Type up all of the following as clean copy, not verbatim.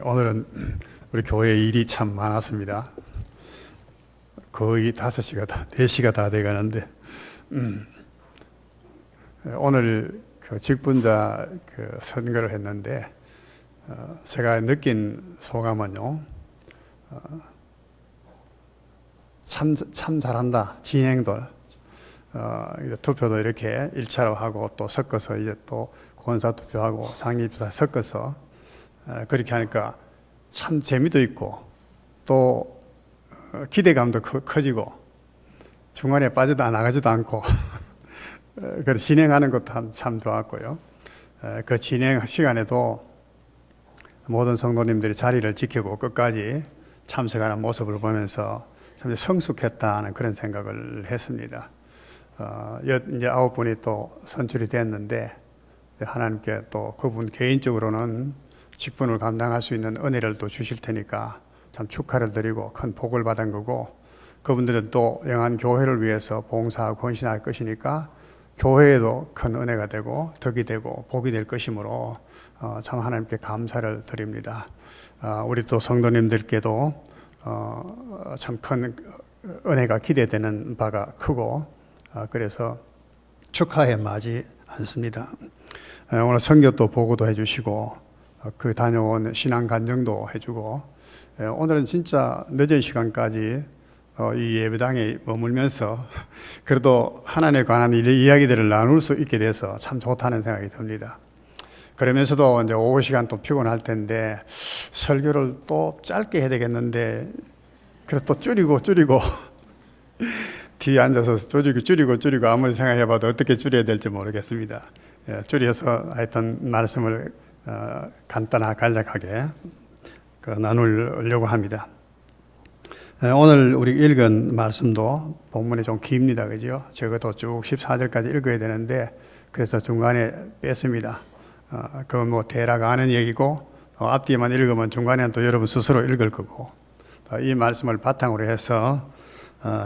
오늘은 우리 교회 일이 참 많았습니다. 거의 4시가 다 돼가는데, 오늘 그 직분자 선거를 했는데, 제가 느낀 소감은요, 참 잘한다. 진행도, 투표도 이렇게 1차로 하고 또 섞어서 이제 또 권사 투표하고 상임입사 섞어서 그렇게 하니까 참 재미도 있고 또 기대감도 커지고 중간에 빠져도 나가지도 않고 그 진행하는 것도 참 좋았고요. 그 진행 시간에도 모든 성도님들이 자리를 지키고 끝까지 참석하는 모습을 보면서 참 성숙했다는 그런 생각을 했습니다. 이제 9분이 또 선출이 됐는데 하나님께 또 그분 개인적으로는 직분을 감당할 수 있는 은혜를 또 주실 테니까 참 축하를 드리고 큰 복을 받은 거고, 그분들은 또 영한 교회를 위해서 봉사하고 헌신할 것이니까 교회에도 큰 은혜가 되고 덕이 되고 복이 될 것이므로 참 하나님께 감사를 드립니다. 우리 또 성도님들께도 참 큰 은혜가 기대되는 바가 크고, 그래서 축하해 마지 않습니다. 오늘 선교 또 보고도 해주시고 그 다녀온 신앙 간증도 해주고, 오늘은 진짜 늦은 시간까지 이 예배당에 머물면서 그래도 하나님에 관한 이야기들을 나눌 수 있게 돼서 참 좋다는 생각이 듭니다. 그러면서도 이제 오후 시간 또 피곤할 텐데 설교를 또 짧게 해야 되겠는데, 그래서 또 줄이고 뒤에 앉아서 줄이고 아무리 생각해봐도 어떻게 줄여야 될지 모르겠습니다. 줄여서 하여튼 말씀을 간략하게 나누려고 합니다. 오늘 우리 읽은 말씀도 본문이 좀 깁니다. 그죠? 적어도 쭉 14절까지 읽어야 되는데, 그래서 중간에 뺐습니다. 그건 뭐 대략 아는 얘기고, 앞뒤만 읽으면 중간에는 또 여러분 스스로 읽을 거고, 이 말씀을 바탕으로 해서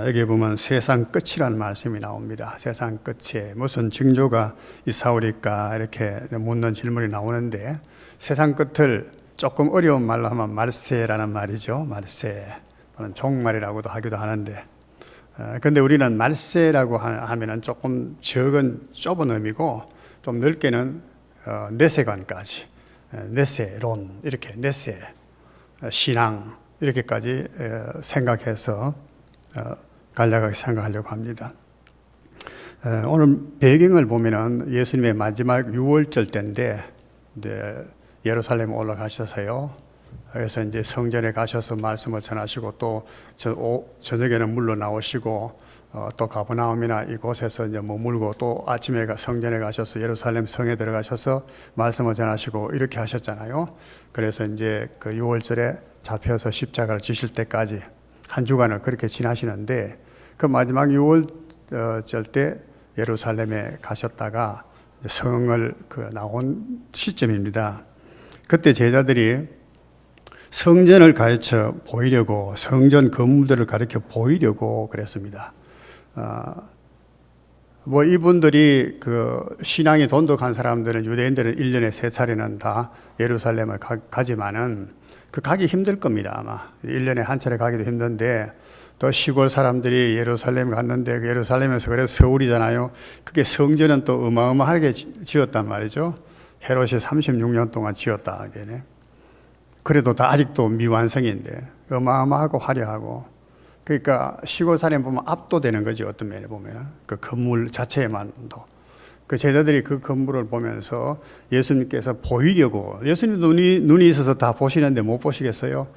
여기 보면 세상 끝이라는 말씀이 나옵니다. 세상 끝에 무슨 징조가 있사오리까 이렇게 묻는 질문이 나오는데, 세상 끝을 조금 어려운 말로 하면 말세라는 말이죠. 말세 또는 종말이라고도 하기도 하는데, 근데 우리는 말세라고 하면은 조금 좁은 의미고, 좀 넓게는 내세관까지, 내세론 이렇게 내세 신앙 이렇게까지 생각해서 간략하게 생각하려고 합니다. 오늘 배경을 보면은 예수님의 마지막 6월절 때인데, 이제 예루살렘에 올라가셔서요. 그래서 이제 성전에 가셔서 말씀을 전하시고 또 저녁에는 물러 나오시고 또 가버나움이나 이곳에서 이제 머물고 또 아침에 성전에 가셔서 예루살렘 성에 들어가셔서 말씀을 전하시고 이렇게 하셨잖아요. 그래서 이제 그 6월절에 잡혀서 십자가를 지실 때까지 한 주간을 그렇게 지나시는데, 그 마지막 6월절 때 예루살렘에 가셨다가 성을 나온 시점입니다. 그때 제자들이 성전을 가르쳐 보이려고, 성전 건물들을 가르쳐 보이려고 그랬습니다. 뭐 이분들이 신앙이 돈독한 사람들은, 유대인들은 1년에 3차례는 다 예루살렘을 가지만은 가기 힘들 겁니다. 아마 1년에 한 차례 가기도 힘든데, 또 시골 사람들이 예루살렘 갔는데 예루살렘에서 그래서 서울이잖아요. 그게 성전은 또 어마어마하게 지었단 말이죠. 헤롯이 36년 동안 지었다. 그래도 다 아직도 미완성인데 어마어마하고 화려하고, 그러니까 시골 사람 보면 압도되는 거지. 어떤 면에 보면 그 건물 자체만도. 그 제자들이 그 건물을 보면서 예수님께서 보이려고, 예수님 눈이 있어서 다 보시는데 못 보시겠어요?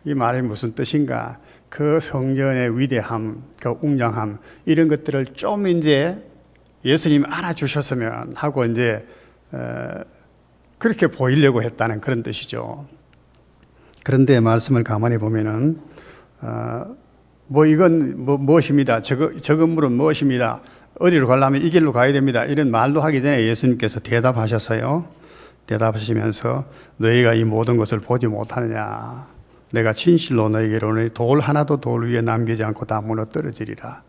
이 말이 무슨 뜻인가? 그 성전의 위대함, 그 웅장함, 이런 것들을 좀 이제 예수님이 알아주셨으면 하고 이제 그렇게 보이려고 했다는 그런 뜻이죠. 그런데 말씀을 가만히 보면은 이건 무엇입니다. 저 건물은 무엇입니다. 어디로 가려면 이 길로 가야 됩니다. 이런 말도 하기 전에 예수님께서 대답하셨어요. 대답하시면서 너희가 이 모든 것을 보지 못하느냐. 내가 진실로 너희에게 이르노니 돌 하나도 돌 위에 남기지 않고 다 무너뜨려지리라.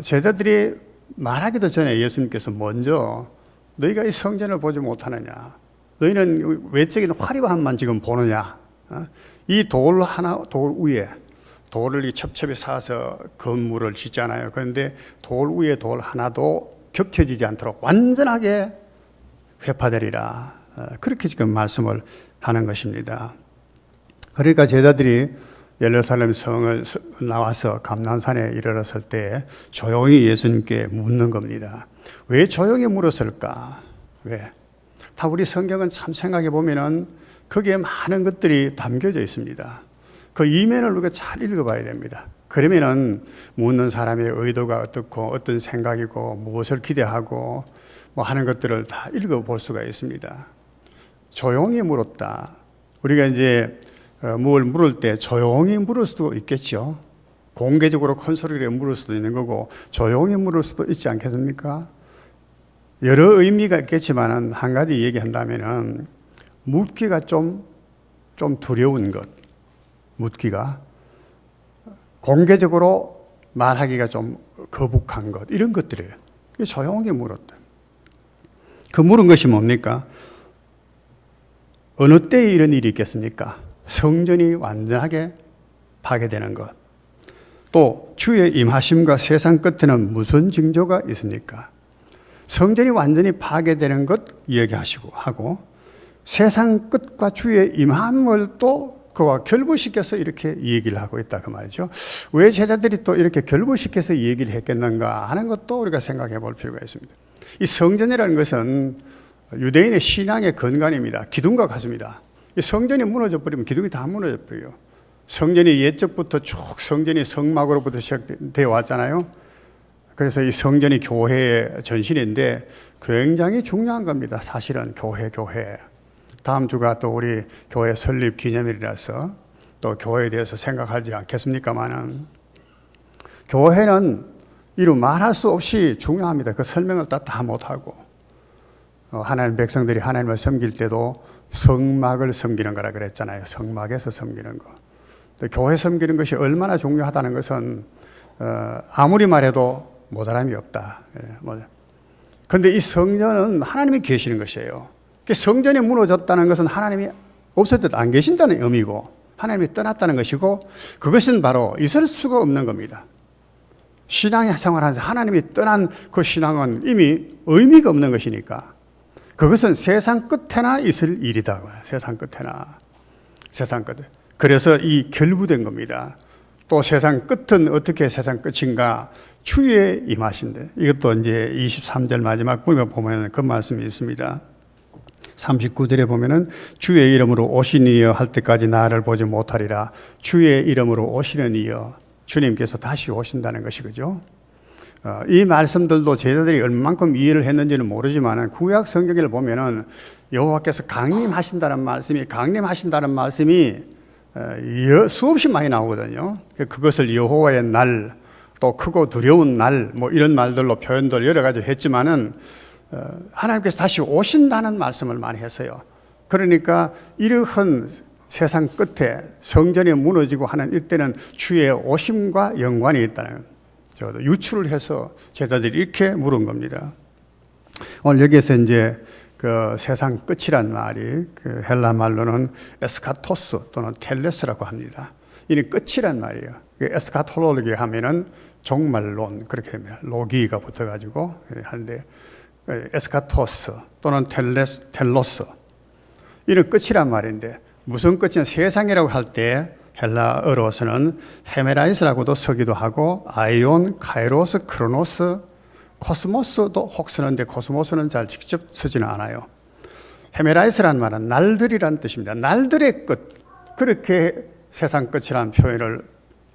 제자들이 말하기도 전에 예수님께서 먼저 너희가 이 성전을 보지 못하느냐. 너희는 외적인 화려함만 지금 보느냐. 이 돌 하나, 돌 위에 돌을 이 첩첩이 쌓아서 건물을 짓잖아요. 그런데 돌 위에 돌 하나도 겹쳐지지 않도록 완전하게 회파되리라. 그렇게 지금 말씀을 하는 것입니다. 그러니까 제자들이 예루살렘 성을 나와서 감난산에 이르렀을 때 조용히 예수님께 묻는 겁니다. 왜 조용히 물었을까? 왜? 다 우리 성경은 참 생각해 보면은 거기에 많은 것들이 담겨져 있습니다. 그 이면을 우리가 잘 읽어봐야 됩니다. 그러면은 묻는 사람의 의도가 어떻고 어떤 생각이고 무엇을 기대하고 뭐 하는 것들을 다 읽어볼 수가 있습니다. 조용히 물었다. 우리가 이제 뭘 물을 때 조용히 물을 수도 있겠죠. 공개적으로 큰 소리로 물을 수도 있는 거고 조용히 물을 수도 있지 않겠습니까? 여러 의미가 있겠지만 한 가지 얘기한다면은 묻기가 좀 두려운 것, 묻기가 공개적으로 말하기가 좀 거북한 것, 이런 것들이에요. 조용히 물었다. 그 물은 것이 뭡니까? 어느 때에 이런 일이 있겠습니까? 성전이 완전하게 파괴되는 것. 또 주의 임하심과 세상 끝에는 무슨 징조가 있습니까? 성전이 완전히 파괴되는 것 이야기하시고 하고 세상 끝과 주의 임함을 또 그와 결부시켜서 이렇게 얘기를 하고 있다 그 말이죠. 왜 제자들이 또 이렇게 결부시켜서 얘기를 했겠는가 하는 것도 우리가 생각해 볼 필요가 있습니다. 이 성전이라는 것은 유대인의 신앙의 근간입니다. 기둥과 같습니다. 이 성전이 무너져 버리면 기둥이 다 무너져 버려요. 성전이 옛적부터 쭉 성전이 성막으로부터 시작되어 왔잖아요. 그래서 이 성전이 교회의 전신인데 굉장히 중요한 겁니다. 사실은 교회. 다음 주가 또 우리 교회 설립 기념일이라서 또 교회에 대해서 생각하지 않겠습니까만은 교회는 이루 말할 수 없이 중요합니다. 그 설명을 다 못하고 하나님 백성들이 하나님을 섬길 때도 성막을 섬기는 거라 그랬잖아요. 성막에서 섬기는 거. 교회 섬기는 것이 얼마나 중요하다는 것은 아무리 말해도 모자람이 없다. 그런데 이 성전은 하나님이 계시는 것이에요. 성전이 무너졌다는 것은 하나님이 없었다, 안 계신다는 의미고 하나님이 떠났다는 것이고 그것은 바로 있을 수가 없는 겁니다. 신앙의 생활하면서 하나님이 떠난 그 신앙은 이미 의미가 없는 것이니까 그것은 세상 끝에나 있을 일이다. 세상 끝에나. 세상 끝에. 그래서 이 결부된 겁니다. 또 세상 끝은 어떻게 세상 끝인가? 주의 임하신데 이것도 이제 23절 마지막 부분에 보면 그 말씀이 있습니다. 39절에 보면은 주의 이름으로 오신 이여 할 때까지 나를 보지 못하리라. 주의 이름으로 오시는 이여 주님께서 다시 오신다는 것이 그죠? 이 말씀들도 제자들이 얼만큼 이해를 했는지는 모르지만 구약 성경을 보면은 여호와께서 강림하신다는 말씀이 수없이 많이 나오거든요. 그것을 여호와의 날, 또 크고 두려운 날, 뭐 이런 말들로 표현들 여러 가지 했지만은 하나님께서 다시 오신다는 말씀을 많이 했어요. 그러니까 이러한 세상 끝에 성전이 무너지고 하는 이때는 주의 오심과 연관이 있다는 저도 유추를 해서 제자들이 이렇게 물은 겁니다. 오늘 여기에서 이제 그 세상 끝이란 말이 그 헬라 말로는 에스카토스 또는 텔레스라고 합니다. 이는 끝이란 말이에요. 에스카톨로기 하면은 종말론 그렇게 합니다. 로기가 붙어가지고 하는데 에스카토스 또는 텔로스 이는 끝이란 말인데 무슨 끝이냐? 세상이라고 할 때 헬라어로서는 헤메라이스라고도 쓰기도 하고 아이온, 카이로스, 크로노스, 코스모스도 혹 쓰는데 코스모스는 잘 직접 쓰지는 않아요. 헤메라이스란 말은 날들이란 뜻입니다. 날들의 끝. 그렇게 세상 끝이라는 표현을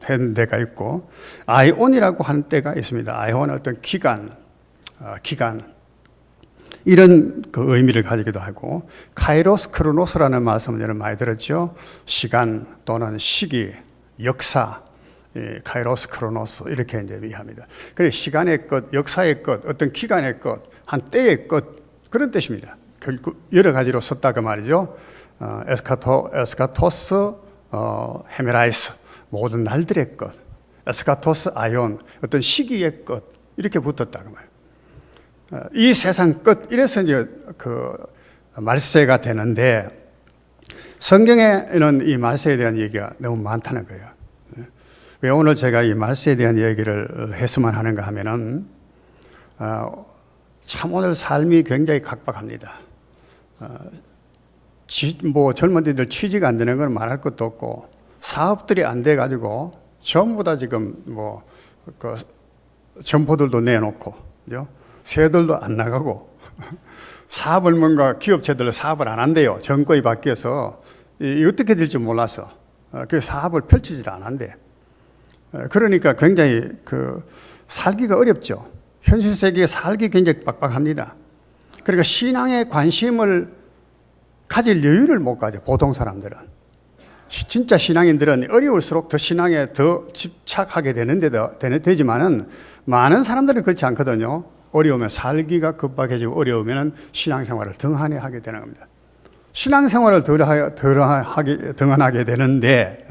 한 데가 있고 아이온이라고 하는 때가 있습니다. 아이온은 어떤 기간 이런 그 의미를 가지기도 하고 카이로스, 크로노스라는 말씀을 저는 많이 들었죠. 시간 또는 시기, 역사, 카이로스, 크로노스 이렇게 이제 의미합니다. 그래서 시간의 끝, 역사의 끝, 어떤 기간의 끝, 한 때의 끝 그런 뜻입니다. 결국 여러 가지로 썼다 그 말이죠. 에스카토스, 헤메라이스 모든 날들의 끝, 에스카토스, 아이온 어떤 시기의 끝 이렇게 붙었다 그 말. 이 세상 끝 이래서 이제 그 말세가 되는데 성경에는 이 말세에 대한 얘기가 너무 많다는 거예요. 왜 오늘 제가 이 말세에 대한 얘기를 했으면 하는가 하면은, 참 오늘 삶이 굉장히 각박합니다. 젊은이들 취직가 안 되는 건 말할 것도 없고, 사업들이 안 돼가지고, 전부 다 지금 점포들도 내놓고, 그죠? 새들도 안 나가고, 사업을 뭔가 기업체들 사업을 안 한대요. 정권이 바뀌어서, 어떻게 될지 몰라서, 그 사업을 펼치질 않한대. 그러니까 굉장히 살기가 어렵죠. 현실 세계에 살기 굉장히 빡빡합니다. 그러니까 신앙에 관심을 가질 여유를 못 가져, 보통 사람들은. 진짜 신앙인들은 어려울수록 더 신앙에 더 집착하게 되지만은 많은 사람들은 그렇지 않거든요. 어려우면 살기가 급박해지고 어려우면 신앙생활을 등한히 하게 되는 겁니다. 신앙생활을 등한하게 되는데,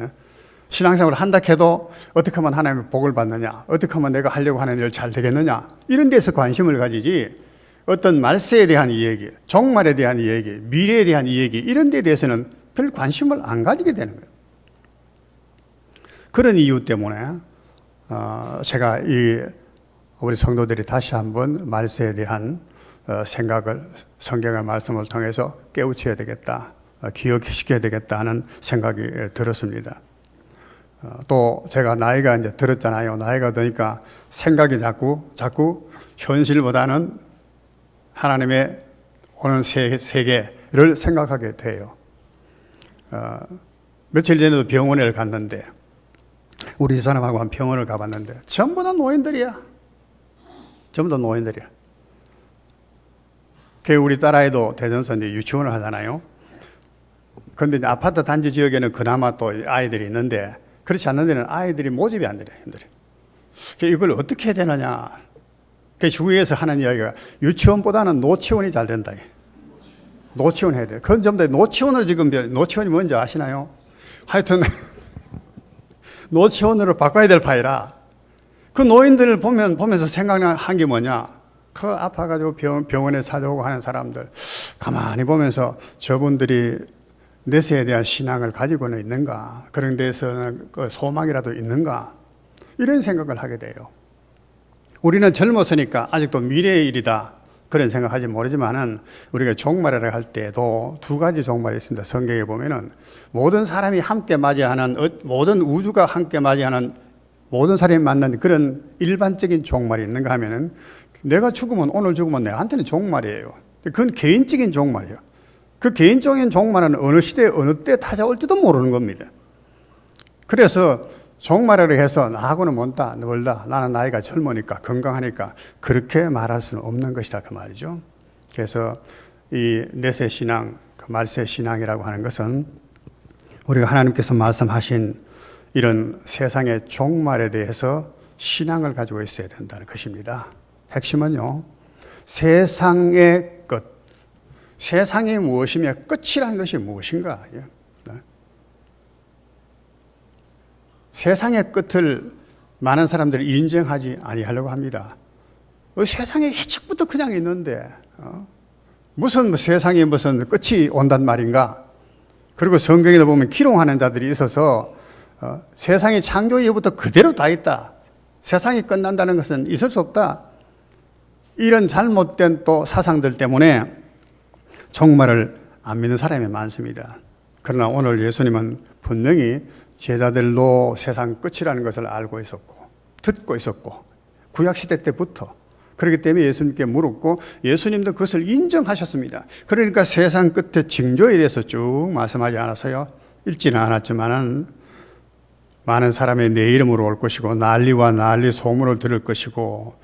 신앙생활을 한다 해도 어떻게 하면 하나님의 복을 받느냐, 어떻게 하면 내가 하려고 하는 일 잘 되겠느냐, 이런 데서 관심을 가지지, 어떤 말세에 대한 이야기, 종말에 대한 이야기, 미래에 대한 이야기, 이런 데에 대해서는 별 관심을 안 가지게 되는 거예요. 그런 이유 때문에 제가 우리 성도들이 다시 한번 말세에 대한 생각을 성경의 말씀을 통해서 깨우쳐야 되겠다, 기억시켜야 되겠다 하는 생각이 들었습니다. 또 제가 나이가 이제 들었잖아요. 나이가 드니까 생각이 자꾸 현실보다는 하나님의 오는 세계를 생각하게 돼요. 며칠 전에도 병원에 갔는데, 우리 집사람하고 한 병원을 가봤는데 전부 다 노인들이야. 전부 다 노인들이야. 우리 딸아이도 대전서 이제 유치원을 하잖아요. 그런데 아파트 단지 지역에는 그나마 또 아이들이 있는데, 그렇지 않는 데는 아이들이 모집이 안 되래. 이걸 어떻게 해야 되느냐. 주위에서 하는 이야기가 유치원보다는 노치원이 잘 된다. 노치원 해야 돼. 그건 전부 다 노치원으로 지금, 노치원이 뭔지 아시나요? 하여튼 노치원으로 바꿔야 될 파이라. 그 노인들을 보면서 생각한 게 뭐냐. 아파가지고 병원에 찾아오고 하는 사람들 가만히 보면서 저분들이 내세에 대한 신앙을 가지고는 있는가, 그런 데서는 소망이라도 있는가, 이런 생각을 하게 돼요. 우리는 젊었으니까 아직도 미래의 일이다, 그런 생각하지 모르지만은, 우리가 종말이라고 할 때도 두 가지 종말이 있습니다. 성경에 보면은 모든 사람이 함께 맞이하는, 모든 우주가 함께 맞이하는, 모든 사람이 만나는 그런 일반적인 종말이 있는가 하면은, 내가 죽으면, 오늘 죽으면 내한테는 종말이에요. 그건 개인적인 종말이에요. 그 개인적인 종말은 어느 시대에 어느 때 찾아올지도 모르는 겁니다. 그래서 종말이라고 해서 나하고는 멀다, 나는 나이가 젊으니까, 건강하니까 그렇게 말할 수는 없는 것이다, 그 말이죠. 그래서 이 내세 신앙, 말세 신앙이라고 하는 것은 우리가 하나님께서 말씀하신 이런 세상의 종말에 대해서 신앙을 가지고 있어야 된다는 것입니다. 핵심은요, 세상의 끝, 세상이 무엇이며 끝이라는 것이 무엇인가. 세상의 끝을 많은 사람들이 인정하지 아니하려고 합니다. 세상에 예측부터 그냥 있는데 무슨 세상에 무슨 끝이 온단 말인가. 그리고 성경에도 보면 기롱하는 자들이 있어서 세상이 창조 이후부터 그대로 다 있다, 세상이 끝난다는 것은 있을 수 없다, 이런 잘못된 또 사상들 때문에 종말을 안 믿는 사람이 많습니다. 그러나 오늘 예수님은 분명히 제자들도 세상 끝이라는 것을 알고 있었고 듣고 있었고, 구약시대 때부터 그렇기 때문에 예수님께 물었고, 예수님도 그것을 인정하셨습니다. 그러니까 세상 끝의 징조에 대해서 쭉 말씀하지 않았어요. 읽지는 않았지만은 많은 사람이 내 이름으로 올 것이고, 난리와 난리 소문을 들을 것이고,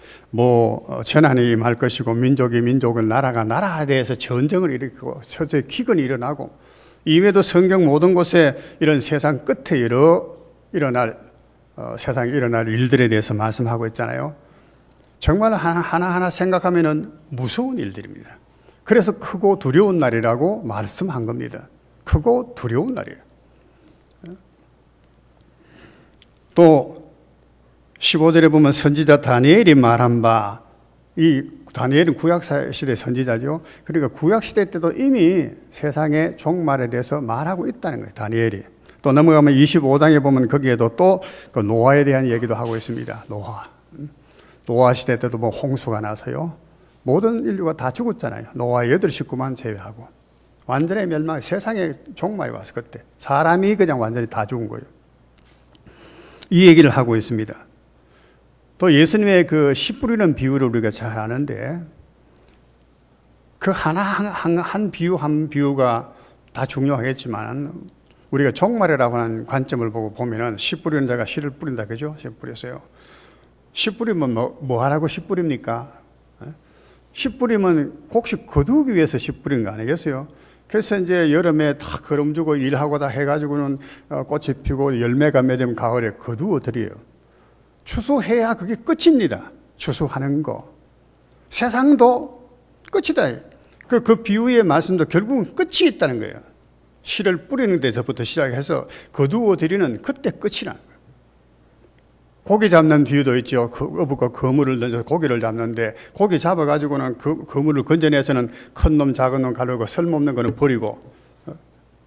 재난이 임할 것이고, 민족이 민족을, 나라가 나라에 대해서 전쟁을 일으키고 처제 기근이 일어나고, 이외에도 성경 모든 곳에 이런 세상 끝에 세상에 일어날 일들에 대해서 말씀하고 있잖아요. 정말 하나하나 생각하면은 무서운 일들입니다. 그래서 크고 두려운 날이라고 말씀한 겁니다. 크고 두려운 날이에요. 또 15절에 보면 선지자 다니엘이 말한 바, 이 다니엘은 구약시대 선지자죠. 그러니까 구약시대 때도 이미 세상의 종말에 대해서 말하고 있다는 거예요, 다니엘이. 또 넘어가면 25장에 보면 거기에도 또 그 노아에 대한 얘기도 하고 있습니다. 노아 시대 때도 뭐 홍수가 나서요, 모든 인류가 다 죽었잖아요. 노아 8식구만 제외하고. 완전히 멸망, 세상의 종말이 와서 그때 사람이 그냥 완전히 다 죽은 거예요. 이 얘기를 하고 있습니다. 또 예수님의 그 씨 뿌리는 비유를 우리가 잘 아는데, 그 한 비유 한 비유가 다 중요하겠지만 우리가 종말이라고 하는 관점을 보고 보면은 씨 뿌리는 자가 씨를 뿌린다, 그죠? 씨 뿌렸어요. 씨 뿌리면 뭐 하라고 씨 뿌립니까? 씨 뿌리면 곡식 거두기 위해서 씨 뿌린 거 아니겠어요? 그래서 이제 여름에 다 거름 주고 일하고 다 해가지고는 꽃이 피고 열매가 맺으면 가을에 거두어 드려요. 추수해야 그게 끝입니다. 추수하는 거. 세상도 끝이다. 그 비유의 말씀도 결국은 끝이 있다는 거예요. 씨를 뿌리는 데서부터 시작해서 거두어 드리는 그때 끝이라는 거예요. 고기 잡는 비유도 있죠. 어부가 그물을 던져서 고기를 잡는데, 고기 잡아가지고는 그 그물을 건져내서는 큰 놈 작은 놈 가르고 쓸모없는 거는 버리고,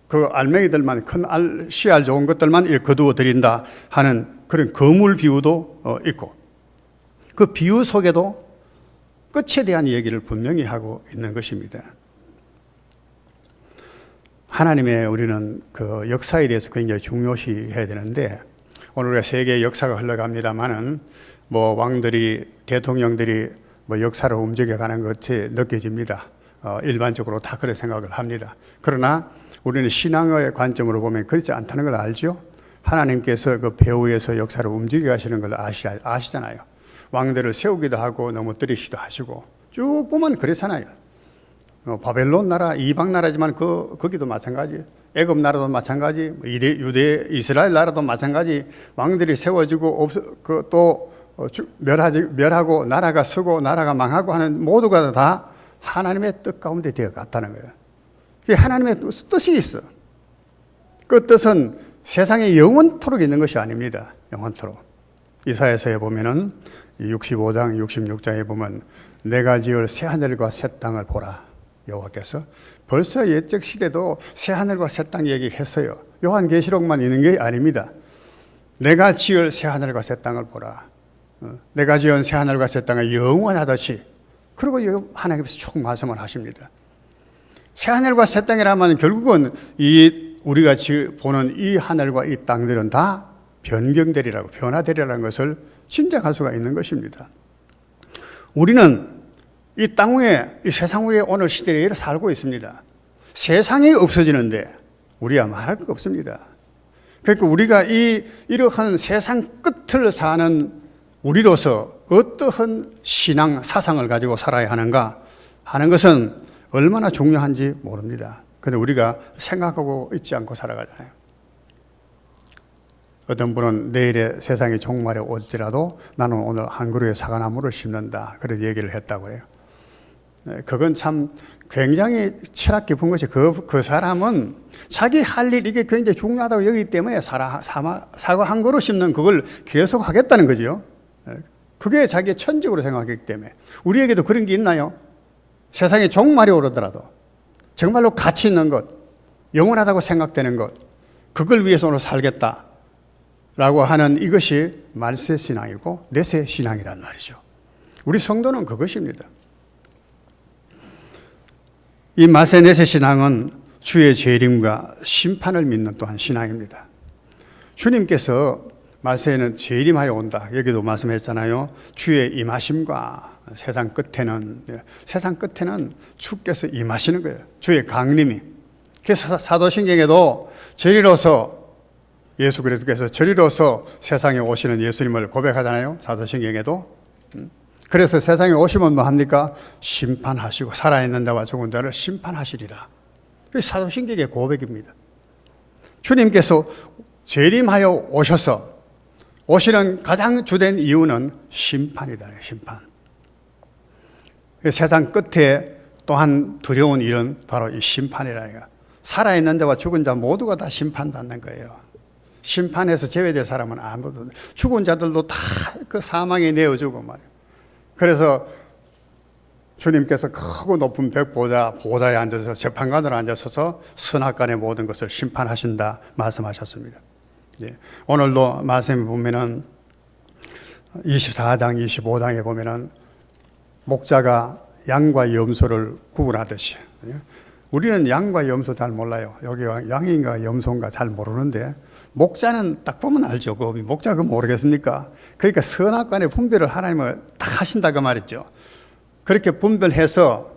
그 알맹이들만, 큰 씨알 좋은 것들만 거두어 드린다 하는 그런 그물 비유도 있고, 그 비유 속에도 끝에 대한 얘기를 분명히 하고 있는 것입니다. 하나님의 우리는 그 역사에 대해서 굉장히 중요시해야 되는데, 오늘 우리가 세계의 역사가 흘러갑니다만은 뭐 왕들이, 대통령들이 뭐 역사를 움직여가는 것이 느껴집니다. 일반적으로 다 그렇게 생각을 합니다. 그러나 우리는 신앙의 관점으로 보면 그렇지 않다는 걸 알죠. 하나님께서 그 배후에서 역사를 움직여 가시는 걸 아시잖아요. 왕들을 세우기도 하고 넘어뜨리시기도 하시고 쭉 보면 그렇잖아요. 바벨론 나라, 이방 나라지만 거기도 마찬가지, 애굽 나라도 마찬가지, 유대 이스라엘 나라도 마찬가지. 왕들이 세워지고 또 멸하고 나라가 서고 나라가 망하고 하는 모두가 다 하나님의 뜻 가운데 되어 갔다는 거예요. 그게 하나님의 뜻이 있어. 그 뜻은 세상에 영원토록 있는 것이 아닙니다. 영원토록. 이사야서에 보면은 65장, 66장에 보면 내가 지을 새 하늘과 새 땅을 보라. 여호와께서 벌써 옛적 시대도 새 하늘과 새 땅 얘기했어요. 요한계시록만 있는 게 아닙니다. 내가 지을 새 하늘과 새 땅을 보라. 내가 지은 새 하늘과 새 땅은 영원하듯이. 그리고 하나님께서 쭉 말씀을 하십니다. 새 하늘과 새 땅이라면 결국은 우리가 보는 이 하늘과 이 땅들은 다 변경되리라고, 변화되리라는 것을 짐작할 수가 있는 것입니다. 우리는 이 땅 위에, 이 세상 위에 오늘 시대에 살고 있습니다. 세상이 없어지는데 우리야 말할 거 없습니다. 그러니까 우리가 이러한 세상 끝을 사는 우리로서 어떠한 신앙, 사상을 가지고 살아야 하는가 하는 것은 얼마나 중요한지 모릅니다. 그런데 우리가 생각하고 있지 않고 살아가잖아요. 어떤 분은 내일의 세상의 종말에 올지라도 나는 오늘 한 그루의 사과나무를 심는다, 그런 얘기를 했다고 해요. 그건 참 굉장히 철학 깊은 것이, 그 사람은 자기 할 일, 이게 굉장히 중요하다고 여기기 때문에 사과 한 그루 심는 그걸 계속 하겠다는 거죠. 그게 자기의 천직으로 생각하기 때문에. 우리에게도 그런 게 있나요? 세상에 종말이 오르더라도 정말로 가치 있는 것, 영원하다고 생각되는 것, 그걸 위해서 오늘 살겠다라고 하는 이것이 말세 신앙이고 내세 신앙이란 말이죠. 우리 성도는 그것입니다. 이 말세 내세 신앙은 주의 재림과 심판을 믿는 또한 신앙입니다. 주님께서 말세에는 재림하여 온다, 여기도 말씀했잖아요. 주의 임하심과 세상 끝에는 주께서 임하시는 거예요. 주의 강림이. 그래서 사도신경에도 저리로서, 예수 그리스도께서 저리로서 세상에 오시는 예수님을 고백하잖아요. 사도신경에도. 그래서 세상에 오시면 뭐 합니까? 심판하시고 살아있는 자와 죽은 자를 심판하시리라. 그게 사도신경의 고백입니다. 주님께서 재림하여 오시는 가장 주된 이유는 심판이다. 심판. 세상 끝에 또한 두려운 일은 바로 이 심판이라니까. 살아있는 자와 죽은 자 모두가 다 심판받는 거예요. 심판에서 제외될 사람은 아무도, 죽은 자들도 다 그 사망에 내어주고 말이에요. 그래서 주님께서 크고 높은 보좌에 앉아서 재판관으로 앉아서서 선악간의 모든 것을 심판하신다 말씀하셨습니다. 예. 오늘도 말씀에 보면은 24장, 25장에 보면은 목자가 양과 염소를 구분하듯이, 예. 우리는 양과 염소 잘 몰라요. 여기가 양인가 염소인가 잘 모르는데 목자는 딱 보면 알죠. 목자 그거 모르겠습니까? 그러니까 선악간의 분별을 하나님은 딱 하신다 그 말이죠. 그렇게 분별해서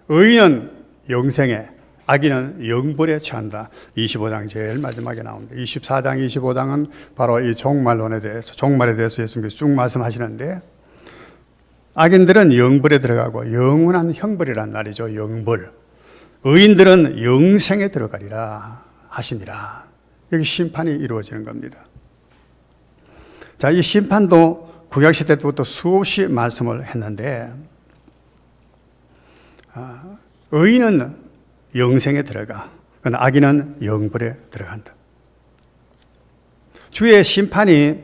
의인은 영생에, 악인은 영벌에 처한다. 25장 제일 마지막에 나옵니다. 24장, 25장은 바로 이 종말론에 대해서, 종말에 대해서 예수님께서 쭉 말씀하시는데, 악인들은 영벌에 들어가고 영원한 형벌이란 말이죠. 영벌. 의인들은 영생에 들어가리라 하시니라. 여기 심판이 이루어지는 겁니다. 자, 이 심판도 구약시대 때부터 수없이 말씀을 했는데, 의인은 영생에 들어가, 그러나 악인은 영벌에 들어간다. 주의 심판이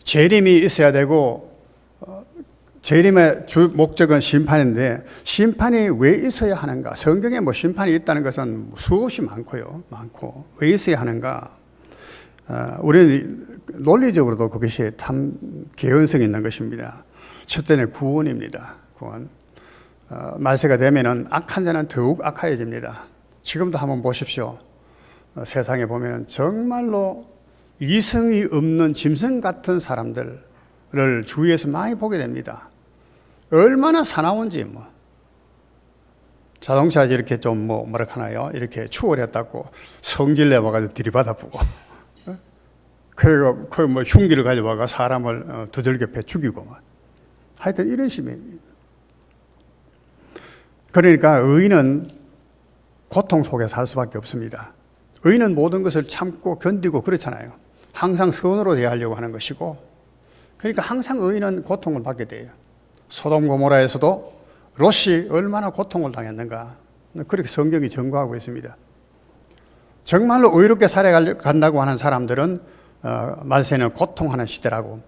재림이 있어야 되고, 재림의 주 목적은 심판인데, 심판이 왜 있어야 하는가? 성경에 뭐 심판이 있다는 것은 수없이 많고 왜 있어야 하는가? 우리는 논리적으로도 그것이 참 개연성이 있는 것입니다. 첫째는 구원입니다. 구원. 말세가 되면은 악한 자는 더욱 악해집니다. 지금도 한번 보십시오. 세상에 보면 정말로 이성이 없는 짐승 같은 사람들을 주위에서 많이 보게 됩니다. 얼마나 사나운지 뭐. 자동차 이렇게 좀 뭐라 하나요? 이렇게 추월했다고 성질 내봐가지고 들이받아보고, 그리고 그 뭐 흉기를 가져와가 사람을 두들겨 패 죽이고 막. 하여튼 이런 식입니다. 그러니까 의인은 고통 속에 살 수밖에 없습니다. 의인은 모든 것을 참고 견디고 그렇잖아요. 항상 선으로 대하려고 하는 것이고, 그러니까 항상 의인은 고통을 받게 돼요. 소돔 고모라에서도 롯이 얼마나 고통을 당했는가, 그렇게 성경이 증거하고 있습니다. 정말로 의롭게 살아간다고 하는 사람들은 말세는 고통하는 시대라고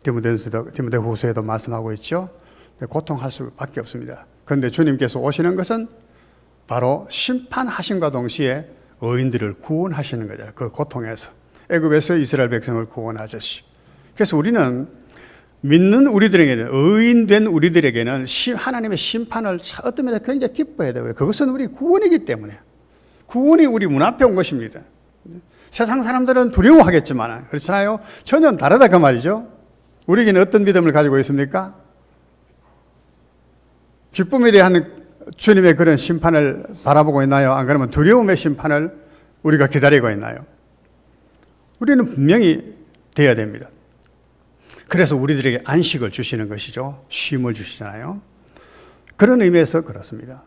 디모데후서에도 말씀하고 있죠. 고통할 수밖에 없습니다. 그런데 주님께서 오시는 것은 바로 심판하심과 동시에 의인들을 구원하시는 거잖아요. 그 고통에서. 애굽에서 이스라엘 백성을 구원하셨지. 그래서 우리는 믿는 우리들에게는, 의인된 우리들에게는 하나님의 심판을 어떤 면에서 굉장히 기뻐해야 되고요. 그것은 우리 구원이기 때문에. 구원이 우리 문 앞에 온 것입니다. 세상 사람들은 두려워하겠지만, 그렇잖아요. 전혀 다르다 그 말이죠. 우리에게는 어떤 믿음을 가지고 있습니까? 기쁨에 대한 주님의 그런 심판을 바라보고 있나요? 안 그러면 두려움의 심판을 우리가 기다리고 있나요? 우리는 분명히 돼야 됩니다. 그래서 우리들에게 안식을 주시는 것이죠. 쉼을 주시잖아요. 그런 의미에서 그렇습니다.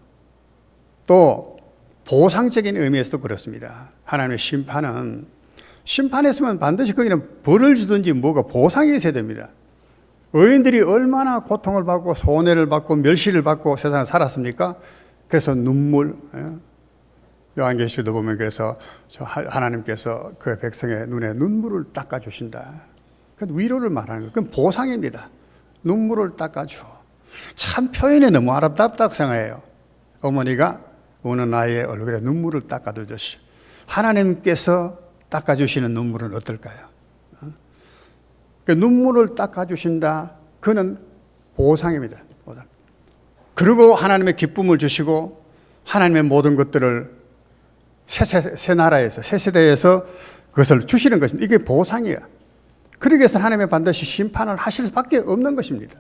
또 보상적인 의미에서도 그렇습니다. 하나님의 심판했으면 반드시 거기는 벌을 주든지 뭐가 보상이 있어야 됩니다. 의인들이 얼마나 고통을 받고 손해를 받고 멸시를 받고 세상에 살았습니까? 그래서 눈물, 요한계시도 보면 그래서 하나님께서 그 백성의 눈에 눈물을 닦아주신다. 그건 위로를 말하는 거예요. 그건 보상입니다. 눈물을 닦아줘. 참 표현이 너무 아름답다고 생각해요. 어머니가 우는 아이의 얼굴에 눈물을 닦아주듯이 하나님께서 닦아주시는 눈물은 어떨까요? 그 눈물을 닦아주신다. 그는 보상입니다. 보상. 그리고 하나님의 기쁨을 주시고 하나님의 모든 것들을 새 나라에서, 새 세대에서 그것을 주시는 것입니다. 이게 보상이야. 그러기 위해서 하나님의 반드시 심판을 하실 수밖에 없는 것입니다.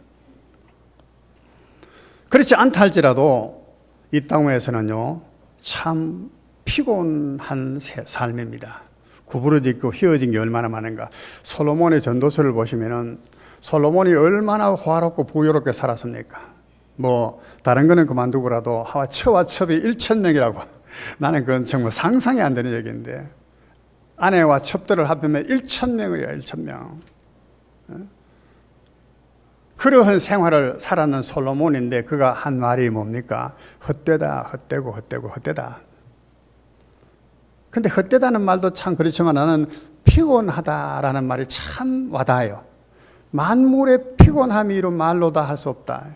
그렇지 않다 할지라도 이 땅에서는요, 참 피곤한 삶입니다. 구부러지고 휘어진 게 얼마나 많은가. 솔로몬의 전도서를 보시면은 솔로몬이 얼마나 화롭고 부유롭게 살았습니까? 뭐 다른 거는 그만두고라도 처와 첩이 1,000명이라고. 나는 그건 정말 상상이 안 되는 얘기인데 아내와 첩들을 합하면 1,000명이에요. 1,000명. 그러한 생활을 살았는 솔로몬인데 그가 한 말이 뭡니까? 헛되다, 헛되고, 헛되고, 헛되다. 근데 헛되다는 말도 참 그렇지만 나는 피곤하다라는 말이 참 와닿아요. 만물의 피곤함이 이런 말로 다 할 수 없다.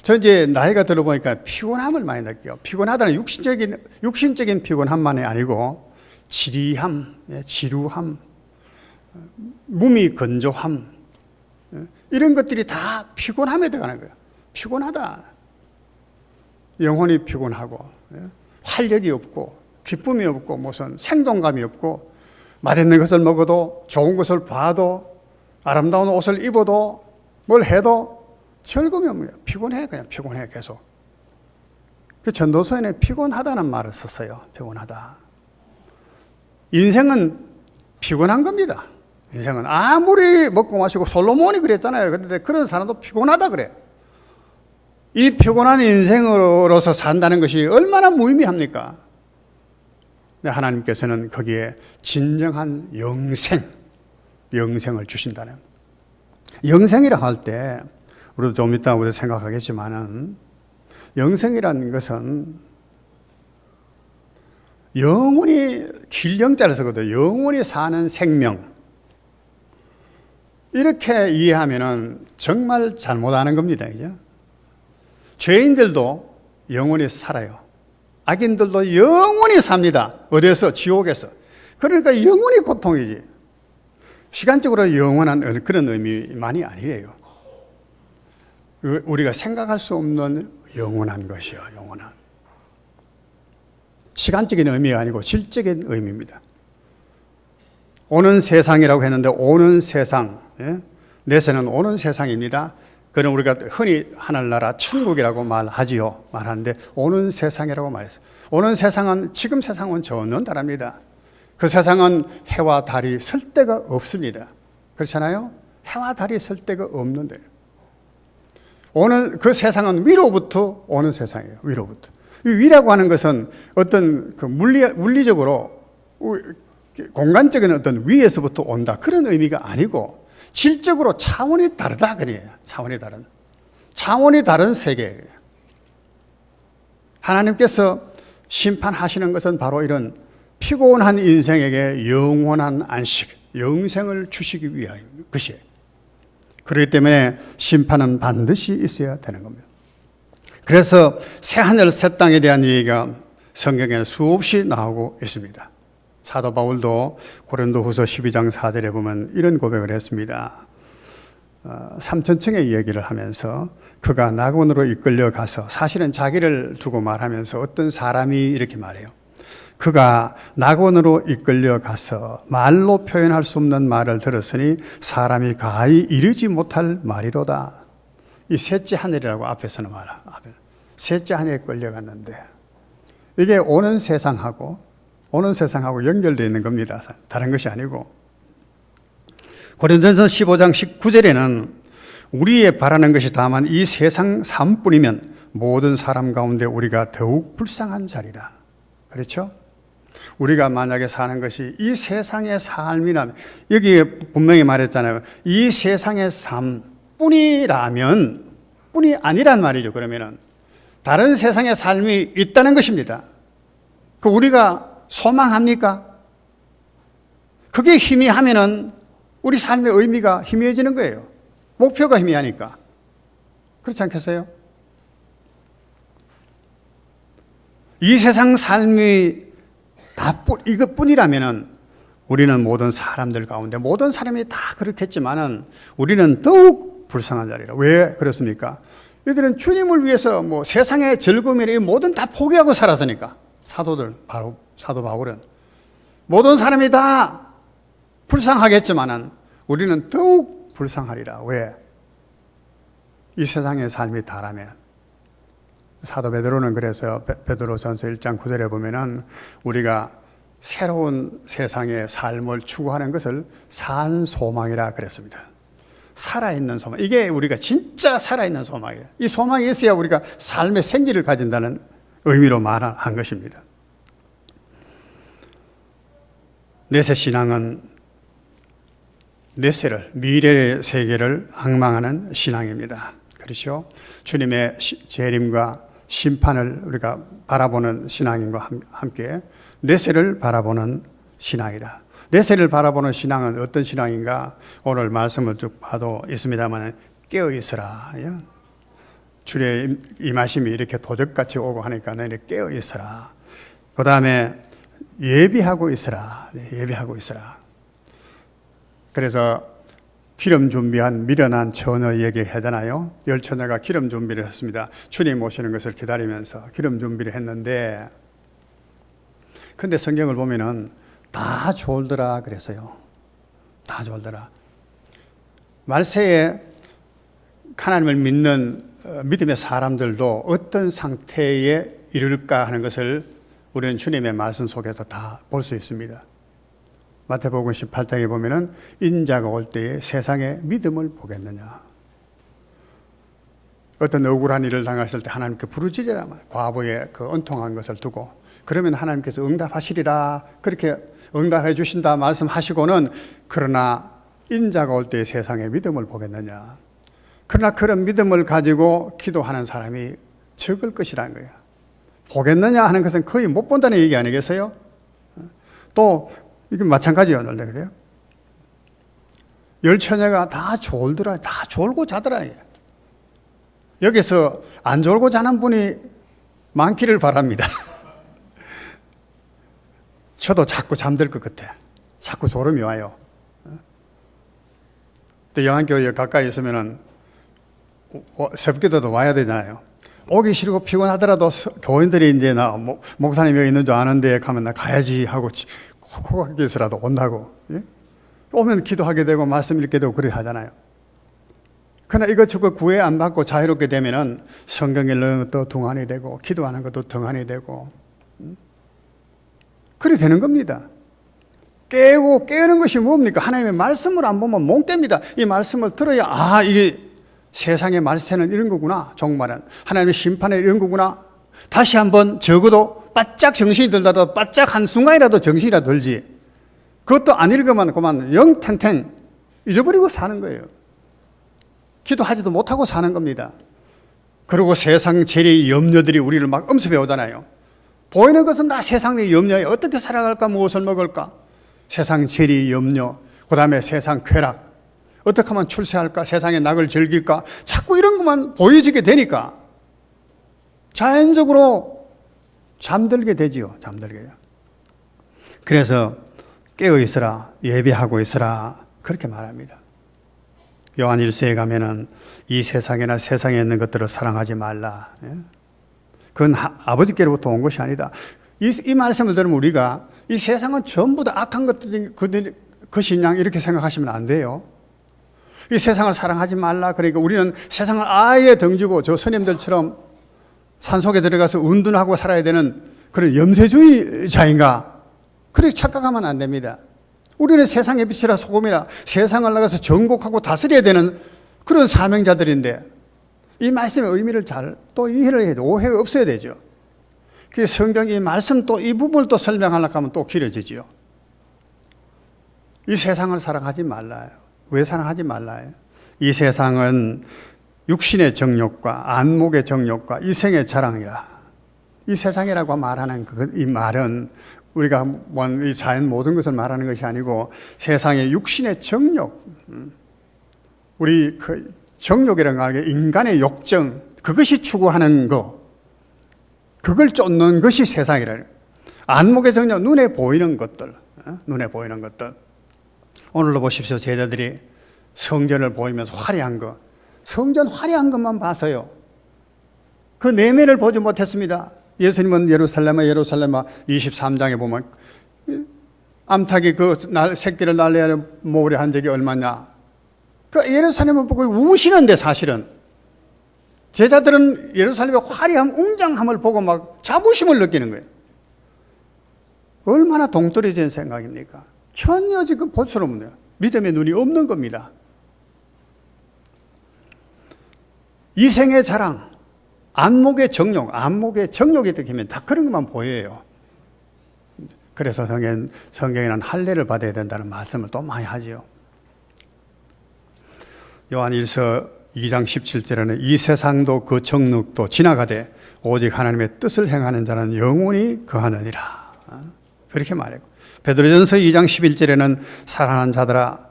저 이제 나이가 들어보니까 피곤함을 많이 느껴요. 피곤하다는 육신적인 피곤함만이 아니고 지리함, 지루함, 몸이 건조함, 이런 것들이 다 피곤함에 들어가는 거예요. 피곤하다. 영혼이 피곤하고, 활력이 없고, 기쁨이 없고, 무슨 생동감이 없고, 맛있는 것을 먹어도, 좋은 것을 봐도, 아름다운 옷을 입어도, 뭘 해도 즐거움이 없는 거예요. 피곤해, 그냥 피곤해, 계속. 그 전도서에는 피곤하다는 말을 썼어요. 피곤하다. 인생은 피곤한 겁니다. 인생은 아무리 먹고 마시고 솔로몬이 그랬잖아요. 그런데 그런 사람도 피곤하다 그래. 이 피곤한 인생으로서 산다는 것이 얼마나 무의미합니까? 하나님께서는 거기에 진정한 영생을 주신다는. 영생이라 할 때 우리도 좀 이따 우리 생각하겠지만은 영생이라는 것은 영원히 길영자를 쓰거든요. 영원히 사는 생명. 이렇게 이해하면은 정말 잘못하는 겁니다. 그죠? 죄인들도 영원히 살아요. 악인들도 영원히 삽니다. 어디에서? 지옥에서. 그러니까 영원히 고통이지. 시간적으로 영원한 그런 의미만이 아니래요. 우리가 생각할 수 없는 영원한 것이요. 영원한. 시간적인 의미가 아니고 질적인 의미입니다. 오는 세상이라고 했는데 오는 세상, 내세는 오는 세상입니다. 그럼 우리가 흔히 하늘나라 천국이라고 말하는데 오는 세상이라고 말했어요. 오는 세상은 지금 세상은 저는 다릅니다. 그 세상은 해와 달이 설 데가 없습니다. 그렇잖아요? 해와 달이 설 데가 없는데 오는 그 세상은 위로부터 오는 세상이에요. 위로부터. 이 위라고 하는 것은 어떤 그 물리적으로 공간적인 어떤 위에서부터 온다 그런 의미가 아니고 질적으로 차원이 다르다 그래요. 차원이 다른 세계예요. 하나님께서 심판하시는 것은 바로 이런 피곤한 인생에게 영원한 안식, 영생을 주시기 위한 것이에요. 그렇기 때문에 심판은 반드시 있어야 되는 겁니다. 그래서 새하늘 새 땅에 대한 얘기가 성경에 수없이 나오고 있습니다. 사도 바울도 고린도후서 12장 4절에 보면 이런 고백을 했습니다. 삼천층의 이야기를 하면서 그가 낙원으로 이끌려 가서 사실은 자기를 두고 말하면서 어떤 사람이 이렇게 말해요. 그가 낙원으로 이끌려 가서 말로 표현할 수 없는 말을 들었으니 사람이 가히 이르지 못할 말이로다. 이 셋째 하늘이라고 앞에서는 말하. 셋째 하늘에 끌려갔는데 이게 오는 세상하고 연결되어 있는 겁니다. 다른 것이 아니고. 고린도전서 15장 19절에는 우리의 바라는 것이 다만 이 세상 삶뿐이면 모든 사람 가운데 우리가 더욱 불쌍한 자리다. 그렇죠? 우리가 만약에 사는 것이 이 세상의 삶이라면, 여기에 분명히 말했잖아요. 이 세상의 삶뿐이라면, 뿐이 아니란 말이죠. 그러면은 다른 세상의 삶이 있다는 것입니다. 그 우리가 소망합니까? 그게 희미하면은 우리 삶의 의미가 희미해지는 거예요. 목표가 희미하니까. 그렇지 않겠어요? 이 세상 삶이 이것뿐이라면은 우리는 모든 사람들 가운데 모든 사람이 다 그렇겠지만은 우리는 더욱 불쌍한 자리라. 왜 그렇습니까? 이들은 주님을 위해서 뭐 세상의 즐거움이나 모든 다 포기하고 살았으니까. 사도 바울은 모든 사람이 다 불쌍하겠지만은 우리는 더욱 불쌍하리라. 왜? 이 세상의 삶이 다라면. 사도 베드로는 그래서 베드로전서 1장 9절에 보면은 우리가 새로운 세상의 삶을 추구하는 것을 산 소망이라 그랬습니다. 살아있는 소망. 이게 우리가 진짜 살아있는 소망이에요. 이 소망이 있어야 우리가 삶의 생기를 가진다는 의미로 말한 것입니다. 내세 신앙은 내세를, 미래의 세계를 앙망하는 신앙입니다. 그렇죠? 주님의 재림과 심판을 우리가 바라보는 신앙인과 함께 내세를 바라보는 신앙이다. 내세를 바라보는 신앙은 어떤 신앙인가? 오늘 말씀을 쭉 봐도 있습니다만 깨어 있으라. 주의 임하심이 이렇게 도적같이 오고 하니까 너희는 깨어 있어라. 그 다음에 예비하고 있어라. 예비하고 있어라. 그래서 기름 준비한 미련한 처녀에게 하잖아요. 열 처녀가 기름 준비를 했습니다. 주님 오시는 것을 기다리면서 기름 준비를 했는데, 근데 성경을 보면은 다 졸더라 그랬어요. 다 졸더라. 말세에 하나님을 믿는 믿음의 사람들도 어떤 상태에 이룰까 하는 것을 우리는 주님의 말씀 속에서 다 볼 수 있습니다. 마태복음 18장에 보면은 인자가 올 때에 세상의 믿음을 보겠느냐. 어떤 억울한 일을 당했을 때 하나님께 부르짖으라 말이에요. 과부의 그 은통한 것을 두고. 그러면 하나님께서 응답하시리라. 그렇게 응답해 주신다 말씀하시고는 그러나 인자가 올 때에 세상의 믿음을 보겠느냐. 그러나 그런 믿음을 가지고 기도하는 사람이 적을 것이라는 거예요. 보겠느냐 하는 것은 거의 못 본다는 얘기 아니겠어요? 또 이게 마찬가지예요. 그래요? 열 처녀가 다 졸더라. 다 졸고 자더라. 여기서 안 졸고 자는 분이 많기를 바랍니다. 저도 자꾸 잠들 것 같아. 자꾸 졸음이 와요. 또 영안교회 가까이 있으면은 새벽기도도 와야 되잖아요. 오기 싫고 피곤하더라도 교인들이 이제 나 목사님 여기 있는 줄 아는데 가면 나 가야지 하고 코각에서라도 온다고. 예? 오면 기도하게 되고 말씀 읽게 되고 그래 하잖아요. 그러나 이것저것 구애 안 받고 자유롭게 되면은 성경 읽는 것도 둥한이 되고 기도하는 것도 둥한이 되고 그래 되는 겁니다. 깨는 것이 뭡니까? 하나님의 말씀을 안 보면 못 깹니다. 이 말씀을 들어야 이게 세상의 말세는 이런 거구나. 종말은 하나님의 심판은 이런 거구나. 다시 한번 적어도 바짝 정신이 들더라도 바짝 한순간이라도 정신이라도 들지. 그것도 안 읽으면 그만 영탱탱 잊어버리고 사는 거예요. 기도하지도 못하고 사는 겁니다. 그리고 세상 재리의 염려들이 우리를 막 엄습해 오잖아요. 보이는 것은 다 세상의 염려에 어떻게 살아갈까, 무엇을 먹을까, 세상 재리 염려, 그 다음에 세상 쾌락, 어떻게 하면 출세할까, 세상의 낙을 즐길까, 자꾸 이런 것만 보여지게 되니까 자연적으로 잠들게 되지요. 잠들게요. 그래서 깨어 있으라, 예비하고 있으라 그렇게 말합니다. 요한 1서에 가면은 이 세상이나 세상에 있는 것들을 사랑하지 말라. 그건 아버지께로부터 온 것이 아니다. 이 말씀을 들으면 우리가 이 세상은 전부 다 악한 것이냐 이렇게 생각하시면 안 돼요. 이 세상을 사랑하지 말라. 그러니까 우리는 세상을 아예 덩지고 저 스님들처럼 산속에 들어가서 은둔하고 살아야 되는 그런 염세주의자인가? 그렇게 착각하면 안 됩니다. 우리는 세상의 빛이라 소금이라 세상을 나가서 정복하고 다스려야 되는 그런 사명자들인데 이 말씀의 의미를 잘 또 이해를 해야 돼. 오해가 없어야 되죠. 그래서 성경이 말씀 또 이 부분을 또 설명하려고 하면 또 길어지죠. 이 세상을 사랑하지 말라요. 왜 사랑하지 말라요? 이 세상은 육신의 정욕과 안목의 정욕과 이생의 자랑이라. 이 세상이라고 말하는 이 말은 우리가 이 자연 모든 것을 말하는 것이 아니고 세상의 육신의 정욕, 우리 그 정욕이라는 게 인간의 욕정, 그것이 추구하는 거, 그걸 쫓는 것이 세상이라. 안목의 정욕, 눈에 보이는 것들, 눈에 보이는 것들. 오늘도 보십시오. 제자들이 성전을 보이면서 화려한 거, 성전 화려한 것만 봐서요. 그 내면을 보지 못했습니다. 예수님은 예루살렘아 23장에 보면 암탉이 그 새끼를 날려야 모으려 한 적이 얼마냐. 그 예루살렘을 보고 우시는데 사실은 제자들은 예루살렘의 화려함, 웅장함을 보고 막 자부심을 느끼는 거예요. 얼마나 동떨어진 생각입니까? 전혀 지금 볼 수는 없네요. 믿음의 눈이 없는 겁니다. 이생의 자랑, 안목의 정욕이 되면 다 그런 것만 보여요. 그래서 성경에는 할례를 받아야 된다는 말씀을 또 많이 하죠. 요한 1서 2장 17절에는 이 세상도 그 정욕도 지나가되 오직 하나님의 뜻을 행하는 자는 영원히 거하느니라. 그렇게 말했고, 베드로전서 2장 11절에는 사랑하는 자들아